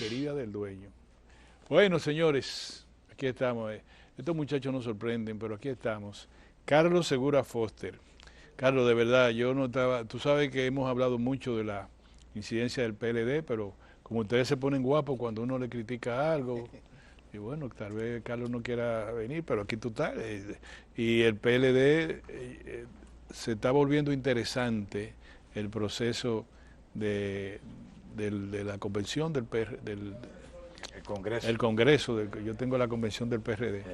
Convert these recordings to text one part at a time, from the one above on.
herida del dueño. Bueno, señores, aquí estamos. Estos muchachos nos sorprenden, pero aquí estamos. Carlos Segura Foster. Carlos, de verdad, yo no estaba... Tú sabes que hemos hablado mucho de la incidencia del PLD, pero como ustedes se ponen guapos cuando uno le critica algo, y bueno, tal vez Carlos no quiera venir, pero aquí tú estás. Y el PLD se está volviendo interesante el proceso de la convención del El Congreso. el Congreso, yo tengo la convención del PRD,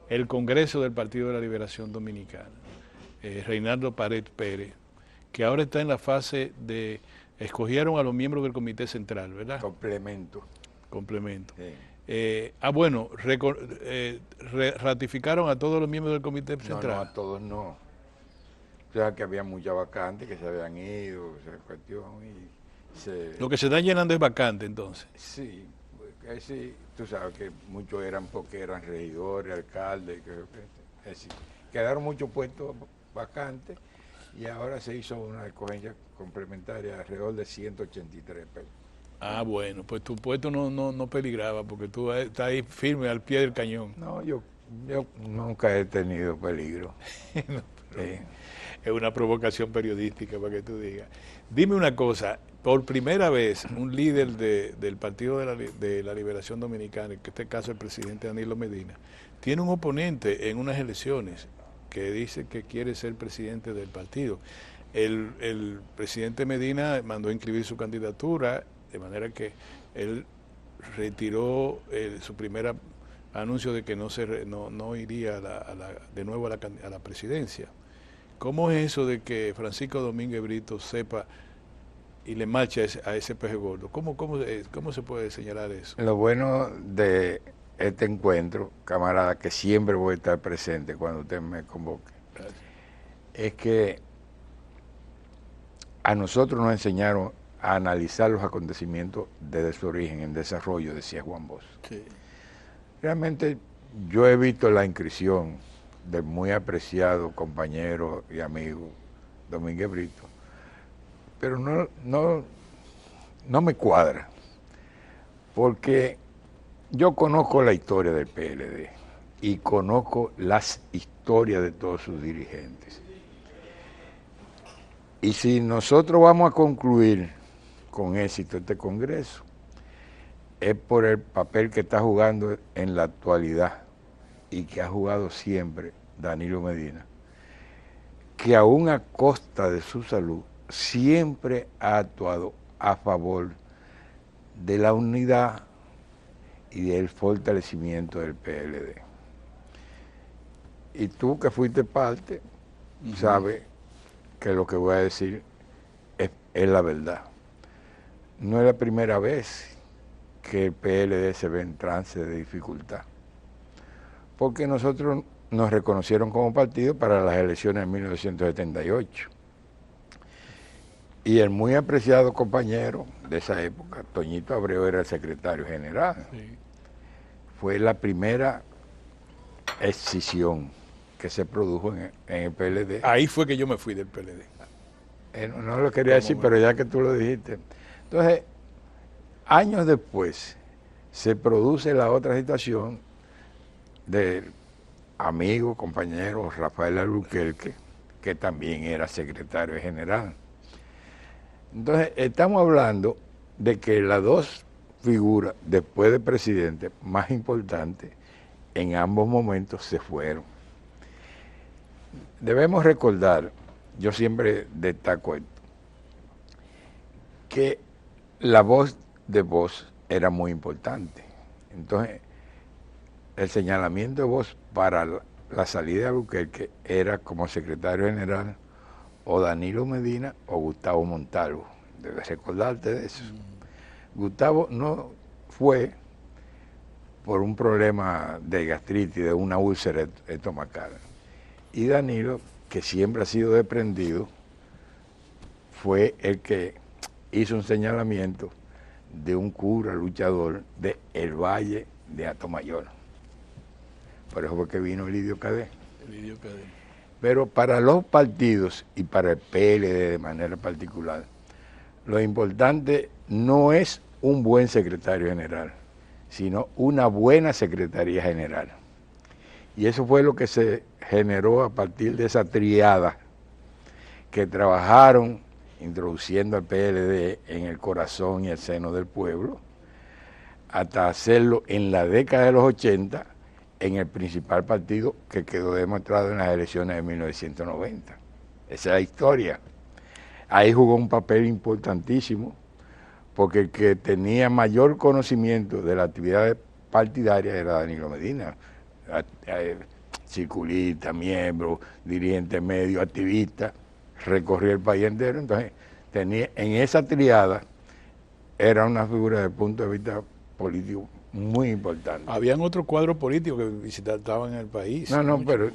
el Congreso del Partido de la Liberación Dominicana, Reinaldo Pared Pérez, que ahora está en la fase de, escogieron a los miembros del Comité Central, ¿verdad? Complemento. Complemento. Sí. Bueno, ratificaron a todos los miembros del Comité Central. No, a todos no. O sea, que había muchas vacantes que se habían ido, esa cuestión, Lo que se están llenando es vacante, entonces. Sí, sí, tú sabes que muchos eran porque eran regidores, alcaldes, quedaron muchos puestos vacantes y ahora se hizo una escogencia complementaria alrededor de 183 pesos. Ah, bueno, pues tu puesto no peligraba porque tú estás ahí firme al pie del cañón. No, yo nunca he tenido peligro. No, es una provocación periodística para que tú digas. Dime una cosa, por primera vez un líder del Partido de la Liberación Dominicana, en este caso el presidente Danilo Medina, tiene un oponente en unas elecciones que dice que quiere ser presidente del partido. El presidente Medina mandó a inscribir su candidatura, de manera que él retiró su primer anuncio de que no iría de nuevo a la presidencia. ¿Cómo es eso de que Francisco Domínguez Brito sepa y le marcha a ese peje gordo? ¿Cómo se puede señalar eso? Lo bueno de este encuentro, camarada, que siempre voy a estar presente cuando usted me convoque, Gracias. es que a nosotros nos enseñaron a analizar los acontecimientos desde su origen, en desarrollo, decía Juan Bosch. Sí. Realmente yo he visto la inscripción del muy apreciado compañero y amigo Domínguez Brito, pero no me cuadra, porque yo conozco la historia del PLD y conozco las historias de todos sus dirigentes. Y si nosotros vamos a concluir con éxito este Congreso, es por el papel que está jugando en la actualidad y que ha jugado siempre Danilo Medina, que aún a costa de su salud siempre ha actuado a favor de la unidad y del fortalecimiento del PLD. Y tú que fuiste parte, sabes que lo que voy a decir es la verdad. No es la primera vez que el PLD se ve en trance de dificultad, porque nosotros nos reconocieron como partido para las elecciones de 1978. Y el muy apreciado compañero de esa época, Toñito Abreu, era el secretario general. Sí. Fue la primera escisión que se produjo en el PLD. Ahí fue que yo me fui del PLD. No lo quería decir, pero ya que tú lo dijiste. Entonces, años después, se produce la otra situación del amigo, compañero Rafael Albuquerque, que también era secretario general. Entonces, estamos hablando de que las dos figuras, después del presidente, más importantes, en ambos momentos se fueron. Debemos recordar, yo siempre destaco esto, que la voz de Bosch era muy importante. Entonces, el señalamiento de Bosch para la salida de Albuquerque era como secretario general o Danilo Medina o Gustavo Montalvo. Debes recordarte de eso. Gustavo no fue por un problema de gastritis, de una úlcera estomacal. Y Danilo, que siempre ha sido desprendido, fue el que hizo un señalamiento de un cura luchador de El Valle de Atomayor. Por eso fue que vino Lidio Cadé. Pero para los partidos y para el PLD de manera particular, lo importante no es un buen secretario general, sino una buena secretaría general. Y eso fue lo que se generó a partir de esa triada que trabajaron introduciendo al PLD en el corazón y el seno del pueblo, hasta hacerlo en la década de los 80 en el principal partido que quedó demostrado en las elecciones de 1990. Esa es la historia. Ahí jugó un papel importantísimo, porque el que tenía mayor conocimiento de la actividad partidaria era Danilo Medina, circulista, miembro, dirigente medio, activista, recorría el país entero. Entonces, tenía, en esa triada, era una figura desde el punto de vista político muy importante. Habían otros cuadros políticos que visitaban el país. No, pero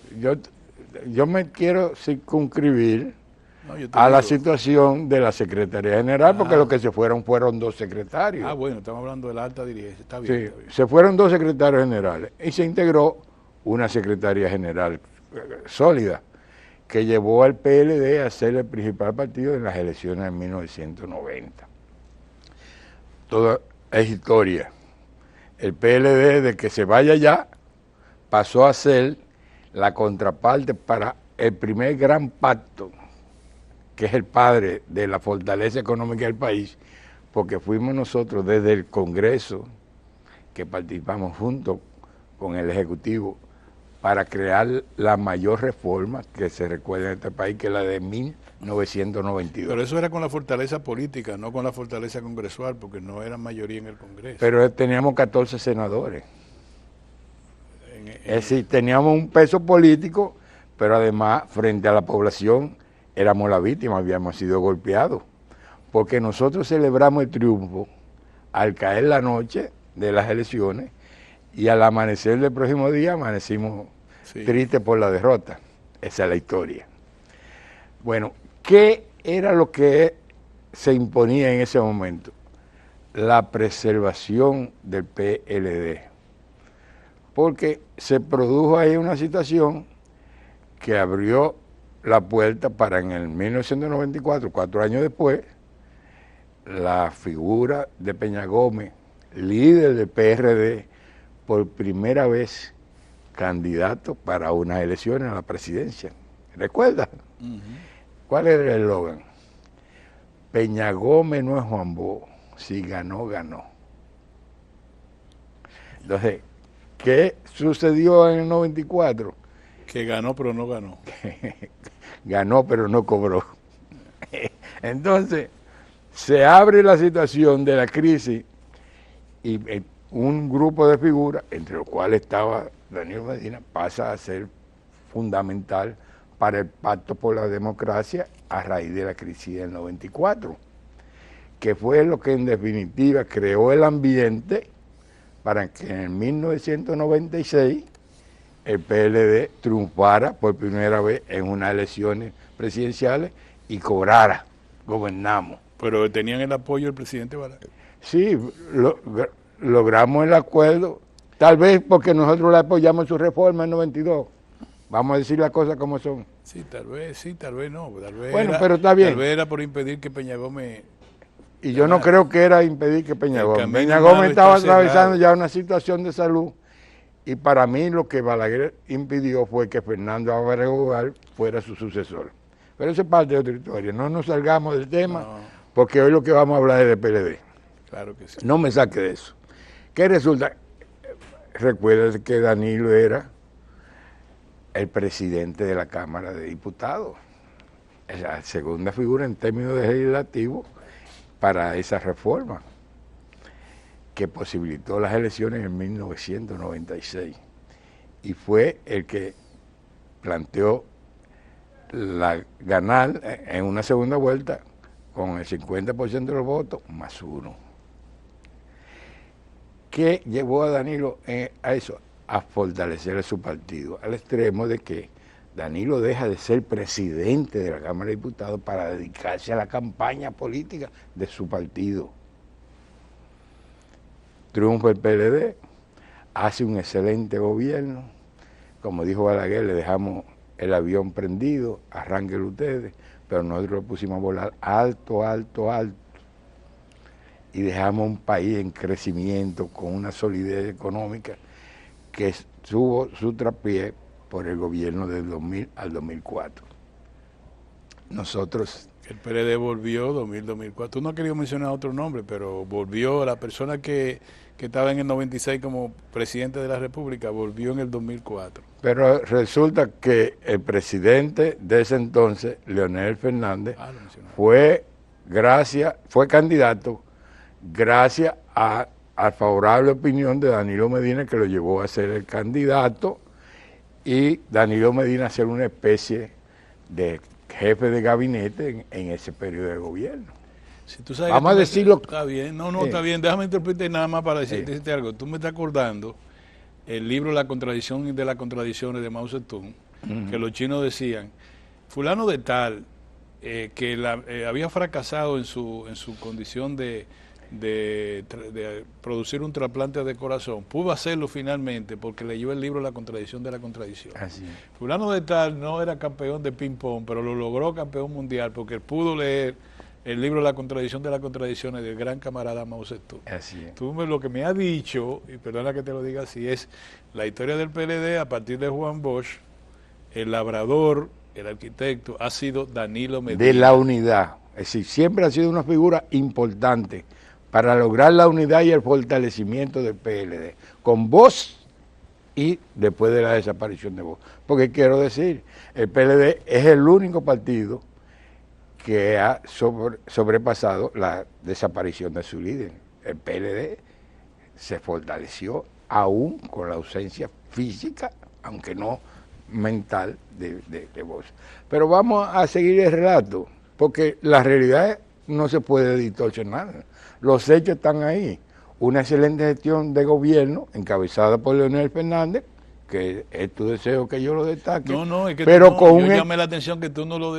yo me quiero circunscribir a la situación de la Secretaría General, porque lo que se fueron 2 secretarios. Ah, bueno, estamos hablando de la alta dirigencia, está bien. Sí, está bien. se fueron 2 secretarios generales y se integró una Secretaría General sólida, que llevó al PLD a ser el principal partido en las elecciones de 1990. Todo es historia. El PLD, de que se vaya ya, pasó a ser la contraparte para el primer gran pacto, que es el padre de la fortaleza económica del país, porque fuimos nosotros desde el Congreso, que participamos junto con el Ejecutivo, para crear la mayor reforma que se recuerda en este país, que es la de 1992. Pero eso era con la fortaleza política, no con la fortaleza congresual, porque no era mayoría en el Congreso. Pero teníamos 14 senadores. Es decir, teníamos un peso político, pero además, frente a la población, éramos la víctima, habíamos sido golpeados. Porque nosotros celebramos el triunfo al caer la noche de las elecciones y al amanecer del próximo día amanecimos tristes por la derrota. Esa es la historia. Bueno, ¿qué era lo que se imponía en ese momento? La preservación del PLD. Porque se produjo ahí una situación que abrió la puerta para en el 1994, 4 años después, la figura de Peña Gómez, líder del PRD, por primera vez candidato para unas elecciones a la presidencia. ¿Recuerdas? ¿Cuál era el eslogan? Peña Gómez no es Juan Bo, si ganó, ganó. Entonces, ¿qué sucedió en el 94? Que ganó, pero no ganó. Ganó, pero no cobró. Entonces, se abre la situación de la crisis y un grupo de figuras, entre los cuales estaba Danilo Medina, pasa a ser fundamental para el Pacto por la Democracia a raíz de la crisis del 94, que fue lo que en definitiva creó el ambiente para que en 1996 el PLD triunfara por primera vez en unas elecciones presidenciales y cobrara, gobernamos. Pero tenían el apoyo del presidente Balaguer. Sí, logramos el acuerdo, tal vez porque nosotros le apoyamos en su reforma en 92. Vamos a decir las cosas como son. Sí, tal vez no. Tal vez bueno, pero está bien. Tal vez era por impedir que Peña Gómez... Y yo no creo que era impedir que Peña Gómez estaba atravesando ya una situación de salud. Y para mí lo que Balaguer impidió fue que Fernando Abreu fuera su sucesor. Pero eso es parte de otra historia. No nos salgamos del tema, porque hoy lo que vamos a hablar es de PLD. Claro que sí. No me saque de eso. ¿Qué resulta? Recuerda que Danilo era el presidente de la Cámara de Diputados, la segunda figura en términos de legislativo para esa reforma que posibilitó las elecciones en 1996 y fue el que planteó ganar en una segunda vuelta con el 50% de los votos más 1. ¿Qué llevó a Danilo a eso? A fortalecer a su partido, al extremo de que Danilo deja de ser presidente de la Cámara de Diputados para dedicarse a la campaña política de su partido. Triunfa el PLD, hace un excelente gobierno, como dijo Balaguer, le dejamos el avión prendido, arránquenlo ustedes, pero nosotros lo pusimos a volar alto, alto, alto. y dejamos un país en crecimiento con una solidez económica que tuvo su traspié por el gobierno del 2000 al 2004. Nosotros... El PLD volvió 2000-2004. Tú no has querido mencionar otro nombre, pero volvió la persona que estaba en el 96 como presidente de la República, volvió en el 2004. Pero resulta que el presidente de ese entonces, Leonel Fernández, fue candidato gracias a favorable opinión de Danilo Medina, que lo llevó a ser el candidato, y Danilo Medina a ser una especie de jefe de gabinete en ese periodo de gobierno. Si tú sabes vamos a decirlo. Está bien, está bien, déjame interpretar nada más para decirte algo. Tú me estás acordando el libro La contradicción de las contradicciones de Mao Zedong, que los chinos decían, fulano de tal, que había fracasado en su condición de producir un trasplante de corazón, pudo hacerlo finalmente porque leyó el libro La contradicción de la contradicción. Así. Fulano de tal no era campeón de ping pong, pero lo logró campeón mundial porque pudo leer el libro La contradicción de las contradicciones del gran camarada Mao Zedong. Así es. Tú lo que me has dicho, y perdona que te lo diga así, es la historia del PLD a partir de Juan Bosch, el labrador, el arquitecto, ha sido Danilo Medina. De la unidad. Es decir, siempre ha sido una figura importante para lograr la unidad y el fortalecimiento del PLD, con Bosch y después de la desaparición de Bosch. Porque quiero decir, el PLD es el único partido que ha sobrepasado la desaparición de su líder. El PLD se fortaleció aún con la ausencia física, aunque no mental, de Bosch. Pero vamos a seguir el relato, porque la realidad no se puede distorsionar. Los hechos están ahí. Una excelente gestión de gobierno encabezada por Leonel Fernández, que es tu deseo que yo lo destaque. No, es que pero yo llamé la atención que tú no lo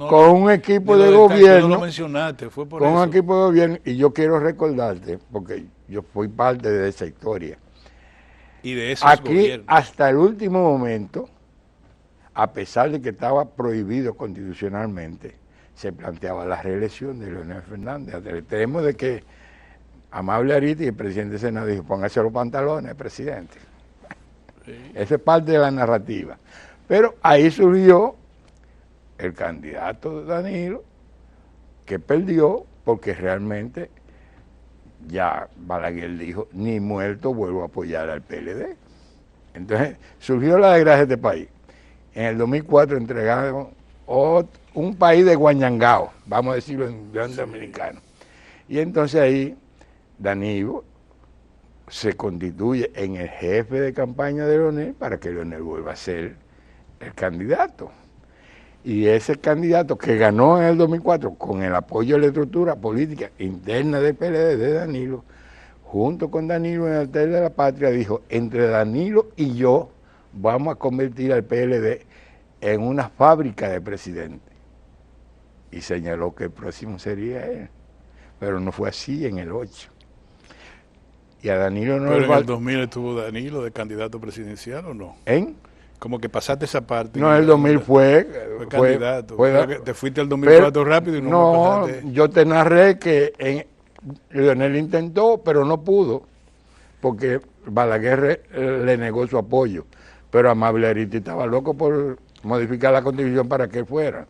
con un equipo de gobierno. No lo mencionaste, fue por con eso. Un equipo de gobierno, y yo quiero recordarte, porque yo fui parte de esa historia. Y de esos aquí, gobiernos. Hasta el último momento, a pesar de que estaba prohibido constitucionalmente, se planteaba la reelección de Leonel Fernández. Tenemos de que Amable Ariti, el presidente del Senado, dijo, póngase los pantalones, presidente. Sí. Esa es parte de la narrativa. Pero ahí surgió el candidato Danilo, que perdió porque realmente ya Balaguer dijo, ni muerto vuelvo a apoyar al PLD. Entonces surgió la desgracia de este país. En el 2004 entregaron un país de guañangao, vamos a decirlo en gran dominicano. Y entonces ahí Danilo se constituye en el jefe de campaña de Leonel para que Leonel vuelva a ser el candidato. Y ese candidato que ganó en el 2004 con el apoyo de la estructura política interna del PLD de Danilo, junto con Danilo en el altar de la patria, dijo, entre Danilo y yo vamos a convertir al PLD en una fábrica de presidente. Y señaló que el próximo sería él. Pero no fue así en el 8. Y a Danilo no. Pero en el 2000 estuvo Danilo de candidato presidencial, ¿o no? Como que pasaste esa parte. No, en el 2000 fue candidato. Te fuiste al 2004 rápido y no pasaste. Yo te narré que Leonel intentó, pero no pudo, porque Balaguer le negó su apoyo. Pero Amable Ariti estaba loco por modificar la constitución para que fuera.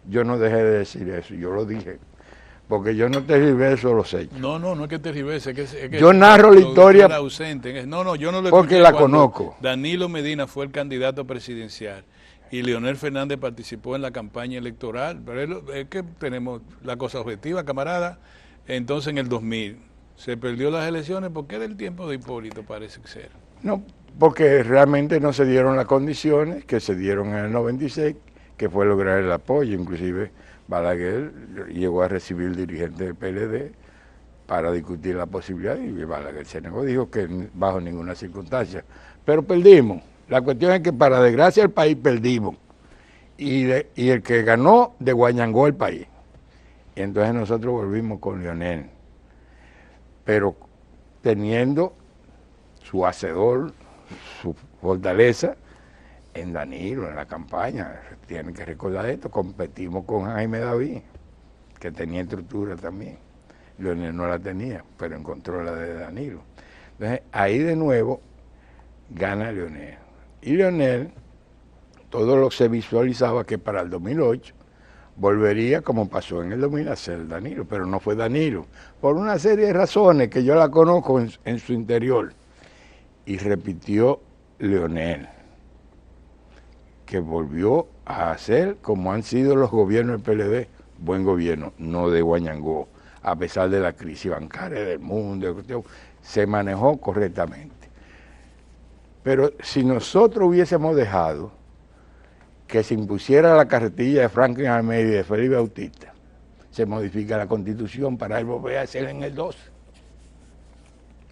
Yo no dejé de decir eso, yo lo dije. Porque yo no tergiverso los hechos. No es que tergiverse, es que yo narro la historia. Ausente. No, yo no lo porque la conozco. Danilo Medina fue el candidato presidencial y Leonel Fernández participó en la campaña electoral. Pero es que tenemos la cosa objetiva, camarada. Entonces en el 2000 se perdió las elecciones porque era el tiempo de Hipólito, parece ser. No, porque realmente no se dieron las condiciones que se dieron en el 96, que fue lograr el apoyo, inclusive. Balaguer llegó a recibir dirigentes del PLD para discutir la posibilidad y Balaguer se negó, dijo que bajo ninguna circunstancia. Pero perdimos. La cuestión es que para desgracia del país perdimos. Y el que ganó desguañangó el país. Y entonces nosotros volvimos con Leonel. Pero teniendo su hacedor, su fortaleza, en Danilo, en la campaña, tienen que recordar esto, competimos con Jaime David, que tenía estructura también. Leonel no la tenía, pero encontró la de Danilo. Entonces, ahí de nuevo gana Leonel. Y Leonel, todo lo que se visualizaba que para el 2008 volvería como pasó en el 2000 a ser Danilo, pero no fue Danilo, por una serie de razones que yo la conozco en su interior. Y repitió Leonel, que volvió a hacer como han sido los gobiernos del PLD, buen gobierno, no de Guañangó, a pesar de la crisis bancaria del mundo, se manejó correctamente. Pero si nosotros hubiésemos dejado que se impusiera la carretilla de Franklin Almeida y de Felipe Bautista, se modifica la Constitución para él volver a hacer en el 12.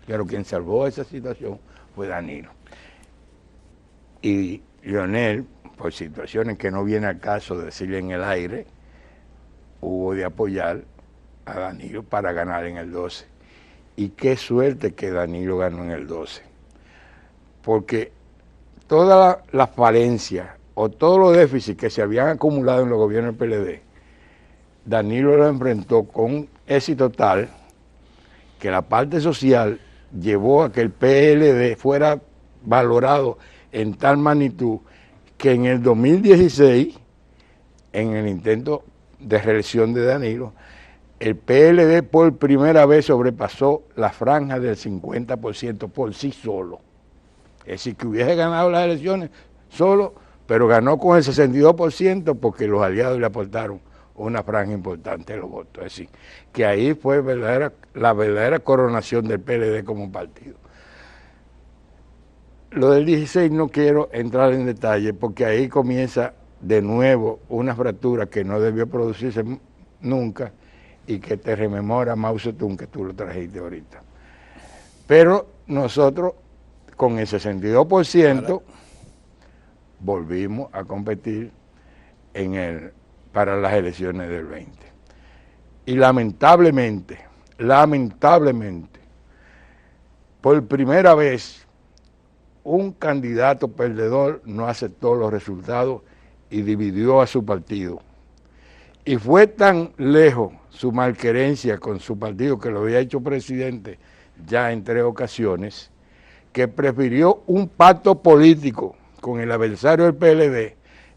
Pero quien salvó esa situación fue Danilo. Y Leonel, por situaciones que no viene al caso de decirle en el aire, hubo de apoyar a Danilo para ganar en el 12. Y qué suerte que Danilo ganó en el 12. Porque todas las falencias o todos los déficits que se habían acumulado en los gobiernos del PLD, Danilo lo enfrentó con éxito tal que la parte social llevó a que el PLD fuera valorado en tal magnitud que en el 2016, en el intento de reelección de Danilo, el PLD por primera vez sobrepasó la franja del 50% por sí solo. Es decir, que hubiese ganado las elecciones solo, pero ganó con el 62% porque los aliados le aportaron una franja importante de los votos. Es decir, que ahí fue la verdadera coronación del PLD como partido. Lo del 16 no quiero entrar en detalle porque ahí comienza de nuevo una fractura que no debió producirse nunca y que te rememora Mao Zedong, que tú lo trajiste ahorita. Pero nosotros, con el 62%, volvimos a competir para las elecciones del 20. Y lamentablemente, por primera vez, un candidato perdedor no aceptó los resultados y dividió a su partido. Y fue tan lejos su malquerencia con su partido, que lo había hecho presidente ya en 3 ocasiones, que prefirió un pacto político con el adversario del PLD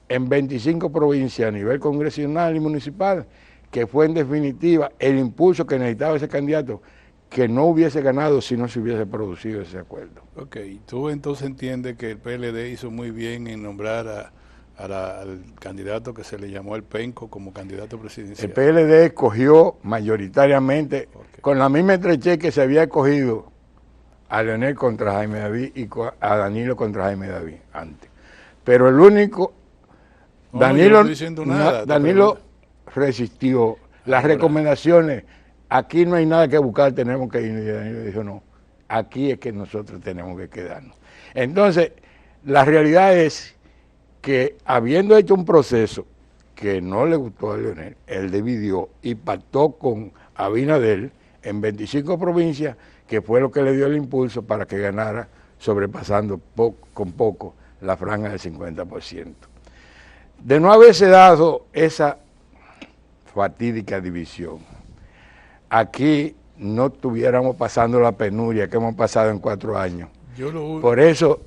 en 25 provincias a nivel congresional y municipal, que fue en definitiva el impulso que necesitaba ese candidato, que no hubiese ganado si no se hubiese producido ese acuerdo. Ok, tú entonces entiendes que el PLD hizo muy bien en nombrar al candidato que se le llamó el Penco como candidato presidencial. El PLD escogió mayoritariamente, con la misma estrechez que se había escogido a Leonel contra Jaime David y a Danilo contra Jaime David antes. Pero el único, Danilo resistió las recomendaciones. Aquí no hay nada que buscar, tenemos que ir. Y Danilo dijo, no, aquí es que nosotros tenemos que quedarnos. Entonces, la realidad es que habiendo hecho un proceso que no le gustó a Leonel, él dividió y pactó con Abinader en 25 provincias, que fue lo que le dio el impulso para que ganara, sobrepasando con poco la franja del 50%. De no haberse dado esa fatídica división, aquí no estuviéramos pasando la penuria que hemos pasado en 4 años. Por eso,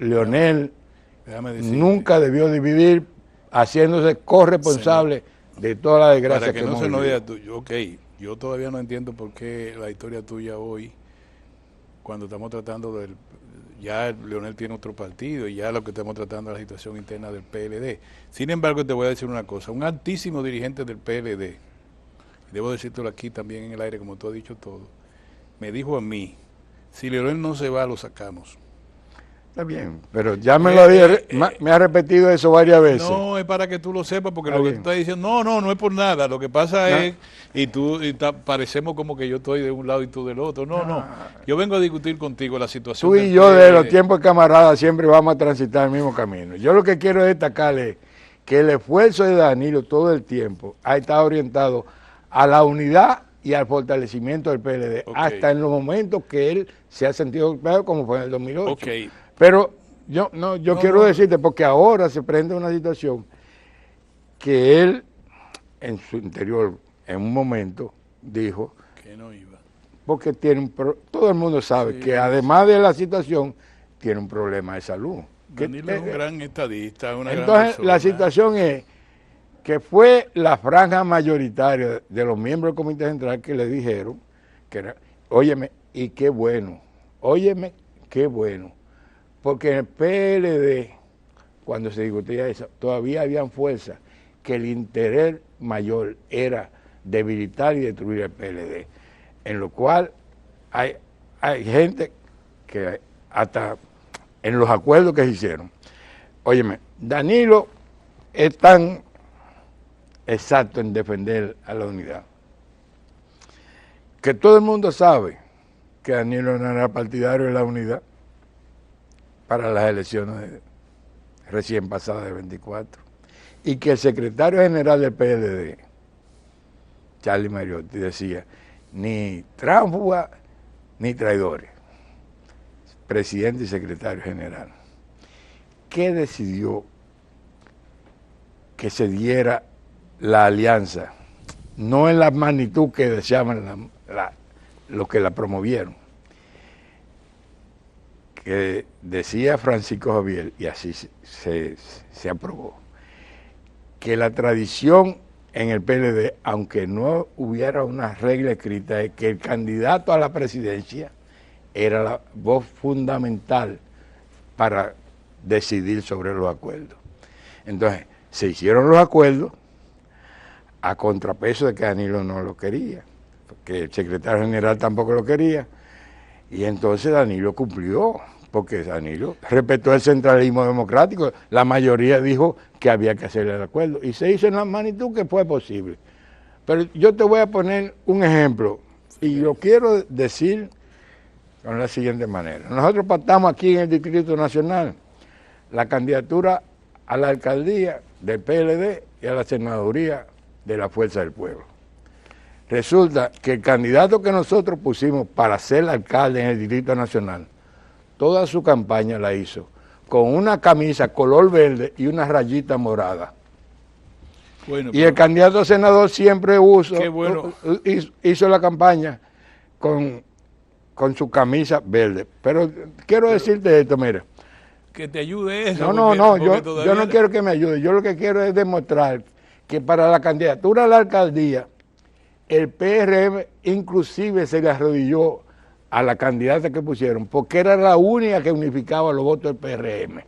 Leonel nunca debió dividir, haciéndose corresponsable de toda la desgracia que hemos vivido. Ok, yo todavía no entiendo por qué la historia tuya hoy, cuando estamos tratando ya Leonel tiene otro partido y ya lo que estamos tratando es la situación interna del PLD. Sin embargo, te voy a decir una cosa, un altísimo dirigente del PLD, debo decírtelo aquí también en el aire, como tú has dicho todo, me dijo a mí, si Leonel no se va, lo sacamos. Está bien, pero ya me lo dije, me ha repetido eso varias veces. No, es para que tú lo sepas, porque lo que tú estás diciendo, no es por nada, lo que pasa es, parecemos como que yo estoy de un lado y tú del otro, no, yo vengo a discutir contigo la situación. Tú y yo de los tiempos de camaradas siempre vamos a transitar el mismo camino. Yo lo que quiero destacarle es que el esfuerzo de Danilo todo el tiempo ha estado orientado a la unidad y al fortalecimiento del PLD, hasta en los momentos que él se ha sentido golpeado, como fue en el 2008. Pero yo quiero decirte, porque ahora se prende una situación que él, en su interior, en un momento, dijo Que no iba. Porque todo el mundo sabe que además de la situación, tiene un problema de salud. Danilo es un gran estadista, una gran entonces, persona. la situación es que fue la franja mayoritaria de los miembros del Comité Central que le dijeron que, óyeme, y qué bueno, óyeme, qué bueno, porque en el PLD, cuando se discutía eso, todavía habían fuerzas que el interés mayor era debilitar y destruir el PLD, en lo cual hay gente que hasta en los acuerdos que se hicieron, óyeme, Danilo es tan exacto en defender a la unidad, que todo el mundo sabe que Danilo no era partidario de la unidad para las elecciones recién pasadas de 24, y que el secretario general del PLD, Charlie Mariotti, decía, ni tránsfuga ni traidores, presidente y secretario general. ¿Qué decidió que se diera la alianza? No en la magnitud que deseaban los que la promovieron. Que decía Francisco Javier, y así se aprobó, que la tradición en el PLD, aunque no hubiera una regla escrita, es que el candidato a la presidencia era la voz fundamental para decidir sobre los acuerdos. Entonces, se hicieron los acuerdos a contrapeso de que Danilo no lo quería, porque el secretario general tampoco lo quería, y entonces Danilo cumplió, porque Danilo respetó el centralismo democrático, la mayoría dijo que había que hacer el acuerdo, y se hizo en la magnitud que fue posible. Pero yo te voy a poner un ejemplo, y lo quiero decir con la siguiente manera. Nosotros pactamos aquí en el Distrito Nacional la candidatura a la alcaldía del PLD y a la senaduría de la Fuerza del Pueblo. Resulta que el candidato que nosotros pusimos para ser alcalde en el Distrito Nacional, toda su campaña la hizo con una camisa color verde y una rayita morada. Bueno, y el candidato a senador siempre hizo la campaña con su camisa verde. Pero quiero decirte esto, mira. Que te ayude eso. No, yo no quiero que me ayude. Yo lo que quiero es demostrar que para la candidatura a la alcaldía, el PRM inclusive se le arrodilló a la candidata que pusieron, porque era la única que unificaba los votos del PRM.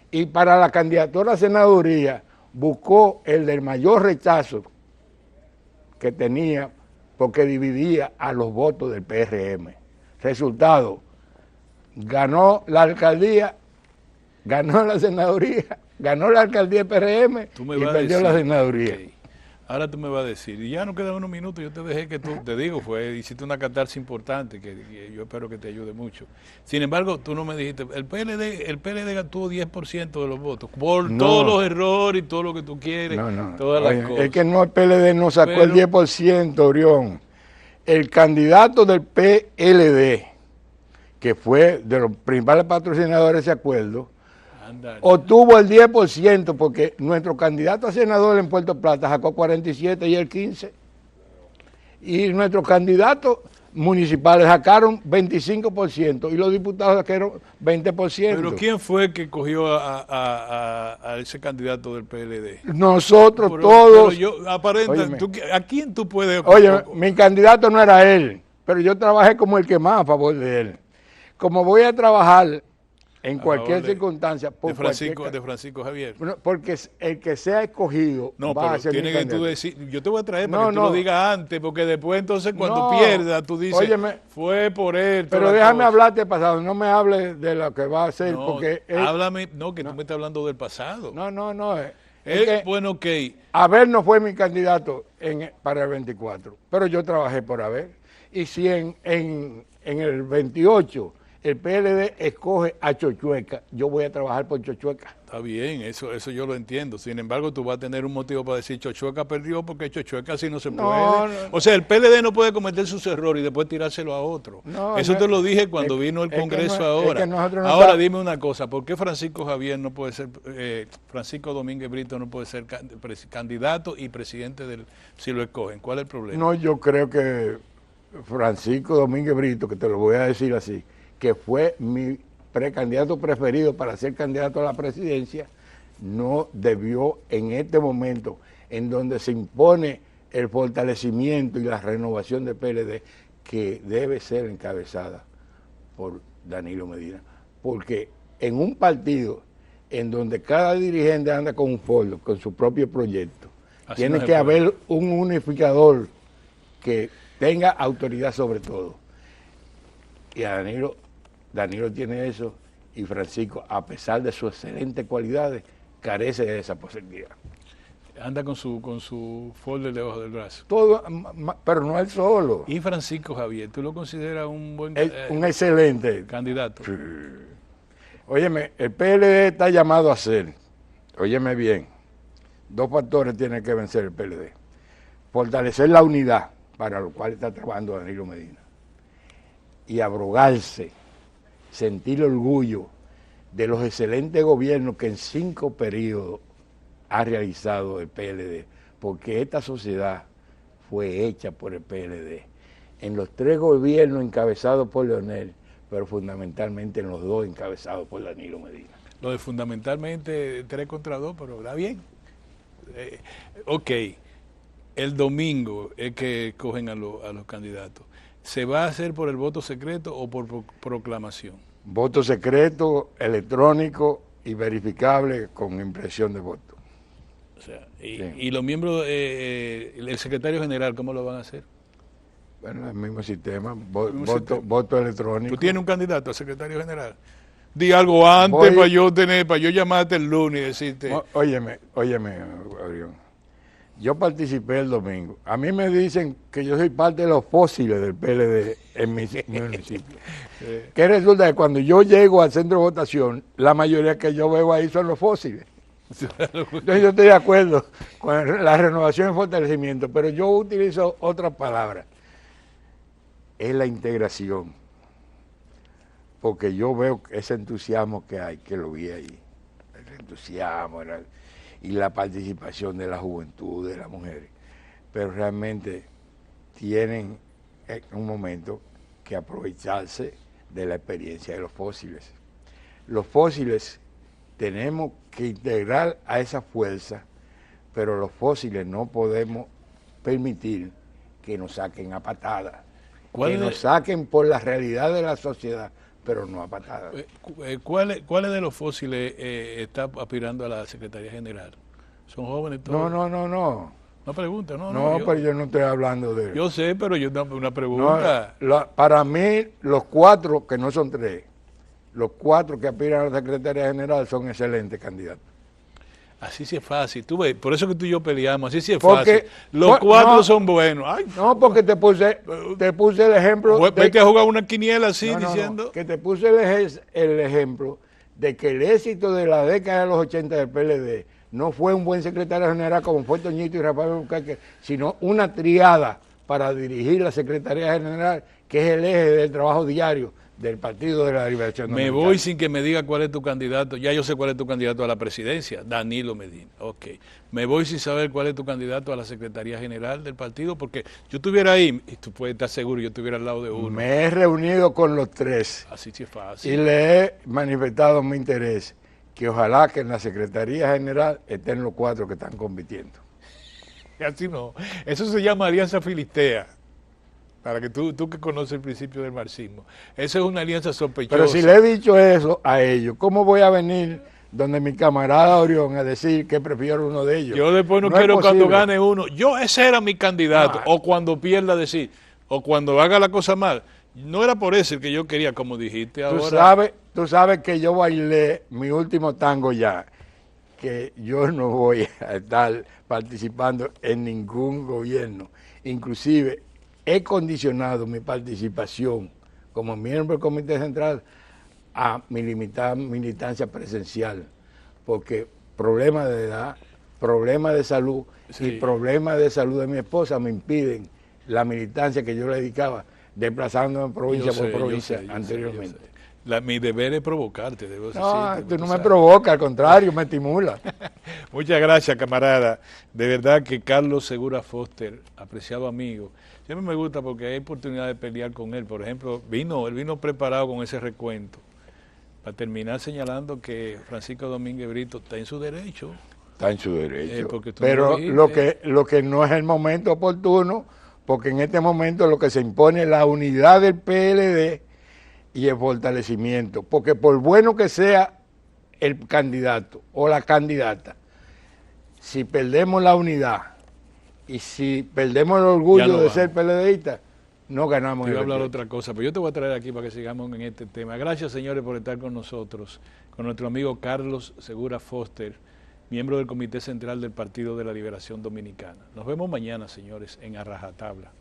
Y para la candidatura a senaduría, buscó el del mayor rechazo que tenía, porque dividía a los votos del PRM. Resultado, ganó la alcaldía, ganó la senaduría, ganó la alcaldía del PRM y perdió la senaduría. Okay. Ahora tú me vas a decir, y ya no quedan unos minutos, yo te dejé que tú, te digo, hiciste una catarsis importante que yo espero que te ayude mucho. Sin embargo, tú no me dijiste, el PLD tuvo 10% de los votos, por todos los errores y todo lo que tú quieres, todas las cosas. Es que no, el PLD no sacó el 10%, Orión. El candidato del PLD, que fue de los principales patrocinadores de ese acuerdo, obtuvo el 10%, porque nuestro candidato a senador en Puerto Plata sacó 47 y el 15%. Y nuestros candidatos municipales sacaron 25% y los diputados sacaron 20%. ¿Pero quién fue el que cogió a ese candidato del PLD? Nosotros todos. ¿A quién tú puedes...? Oye, mi candidato no era él, pero yo trabajé como el que más a favor de él. Como voy a trabajar en cualquier circunstancia. De Francisco Javier. Porque el que sea escogido va a ser tiene que tú decir, yo te voy a traer para que tú lo digas antes, porque después entonces cuando pierdas tú dices, óyeme, fue por él. Pero déjame hablarte del pasado, no me hables de lo que va a ser, porque... Háblame, que tú me estás hablando del pasado. No. Bueno, ok. Abel no fue mi candidato para el 24, pero yo trabajé por Abel. Y si en el 28... el PLD escoge a Chochueca, yo voy a trabajar por Chochueca. Está bien, eso yo lo entiendo. Sin embargo, tú vas a tener un motivo para decir Chochueca perdió, porque Chochueca así no se puede. O sea, el PLD no puede cometer sus errores y después tirárselo a otro. Eso te lo dije cuando vino el Congreso ahora. Ahora dime una cosa, ¿por qué Francisco Javier no puede ser, Francisco Domínguez Brito no puede ser candidato y presidente si lo escogen? ¿Cuál es el problema? No, yo creo que Francisco Domínguez Brito, que te lo voy a decir así, que fue mi precandidato preferido para ser candidato a la presidencia, no debió en este momento en donde se impone el fortalecimiento y la renovación del PLD, que debe ser encabezada por Danilo Medina, porque en un partido en donde cada dirigente anda con un folio, con su propio proyecto, así tiene no que haber un unificador que tenga autoridad sobre todo. Y a Danilo tiene eso, y Francisco, a pesar de sus excelentes cualidades, carece de esa posibilidad. Anda con su folder debajo del brazo. Todo, pero no él solo. ¿Y Francisco Javier, tú lo consideras un buen un excelente candidato? Sí. Óyeme, el PLD está llamado a ser, óyeme bien, dos factores tiene que vencer el PLD. Fortalecer la unidad, para lo cual está trabajando Danilo Medina, y abrogarse, sentir orgullo de los excelentes gobiernos que en 5 periodos ha realizado el PLD, porque esta sociedad fue hecha por el PLD. En los 3 gobiernos encabezados por Leonel, pero fundamentalmente en los 2 encabezados por Danilo Medina. Lo de fundamentalmente 3 contra 2, pero está bien. Ok, el domingo es que escogen a los candidatos. ¿Se va a hacer por el voto secreto o por proclamación? Voto secreto, electrónico y verificable con impresión de voto. O sea, y los miembros, el secretario general, ¿cómo lo van a hacer? Bueno, el mismo sistema, voto electrónico. ¿Tú tienes un candidato a secretario general? Di algo antes para yo llamarte el lunes y decirte. Óyeme, Orión. Yo participé el domingo. A mí me dicen que yo soy parte de los fósiles del PLD en mi municipio. ¿Qué resulta? Que cuando yo llego al centro de votación, la mayoría que yo veo ahí son los fósiles. Entonces yo estoy de acuerdo con la renovación y fortalecimiento, pero yo utilizo otra palabra. Es la integración. Porque yo veo ese entusiasmo que hay, que lo vi ahí. El entusiasmo y la participación de la juventud, de las mujeres. Pero realmente tienen en un momento que aprovecharse de la experiencia de los fósiles. Los fósiles tenemos que integrar a esa fuerza, pero los fósiles no podemos permitir que nos saquen a patadas, que nos saquen por la realidad de la sociedad, pero no a patadas. ¿Cuáles de los fósiles está aspirando a la Secretaría General? ¿Son jóvenes todos? No. Una pregunta, ¿no? No, pero yo no estoy hablando de... Yo sé, pero yo una pregunta. No, para mí, los 4, que no son 3, los 4 que aspiran a la Secretaría General son excelentes candidatos. Así sí es fácil. Tú ves, por eso que tú y yo peleamos, así sí es fácil. Los 4 son buenos. Ay, no, porque te puse el ejemplo... Vete a jugar una quiniela así, diciendo... No, que te puse el ejemplo de que el éxito de la década de los 80 del PLD no fue un buen secretario general como fue Toñito y Rafael Bucaque, sino una triada para dirigir la Secretaría General, que es el eje del trabajo diario del Partido de la Liberación Dominicana. Me voy sin que me diga cuál es tu candidato. Ya yo sé cuál es tu candidato a la presidencia, Danilo Medina. Ok. Me voy sin saber cuál es tu candidato a la Secretaría General del partido, porque yo estuviera ahí, y tú puedes estar seguro, yo estuviera al lado de uno. Me he reunido con los 3. Así sí es fácil. Y le he manifestado mi interés, que ojalá que en la Secretaría General estén los 4 que están compitiendo. Así no. Eso se llama alianza filistea. Para que tú que conoces el principio del marxismo. Eso es una alianza sospechosa. Pero si le he dicho eso a ellos, ¿cómo voy a venir donde mi camarada Orión a decir que prefiero uno de ellos? Yo después no quiero cuando gane uno. Ese era mi candidato. No. O cuando pierda decir, o cuando haga la cosa mal. No era por eso el que yo quería, como dijiste ahora. Tú sabes que yo bailé mi último tango ya, que yo no voy a estar participando en ningún gobierno. Inclusive he condicionado mi participación como miembro del Comité Central a mi limitada militancia presencial, porque problemas de edad, problemas de salud y problemas de salud de mi esposa me impiden la militancia que yo le dedicaba, desplazándome provincia por provincia anteriormente. Mi deber es provocarte, debo No, decirte, tú no me sabes. provocas, al contrario, me estimula. Muchas gracias, camarada. De verdad que Carlos Segura Foster, apreciado amigo, siempre me gusta porque hay oportunidad de pelear con él. Por ejemplo, él vino preparado con ese recuento para terminar señalando que Francisco Domínguez Brito está en su derecho. Está en su derecho. Porque tú Pero no lo que no es el momento oportuno, porque en este momento lo que se impone es la unidad del PLD y el fortalecimiento. Porque por bueno que sea el candidato o la candidata, si perdemos la unidad y si perdemos el orgullo de ser PLDista, no ganamos. Te iba a hablar otra cosa, pero yo te voy a traer aquí para que sigamos en este tema. Gracias, señores, por estar con nosotros, con nuestro amigo Carlos Segura Foster, miembro del Comité Central del Partido de la Liberación Dominicana. Nos vemos mañana, señores, en A Rajatabla.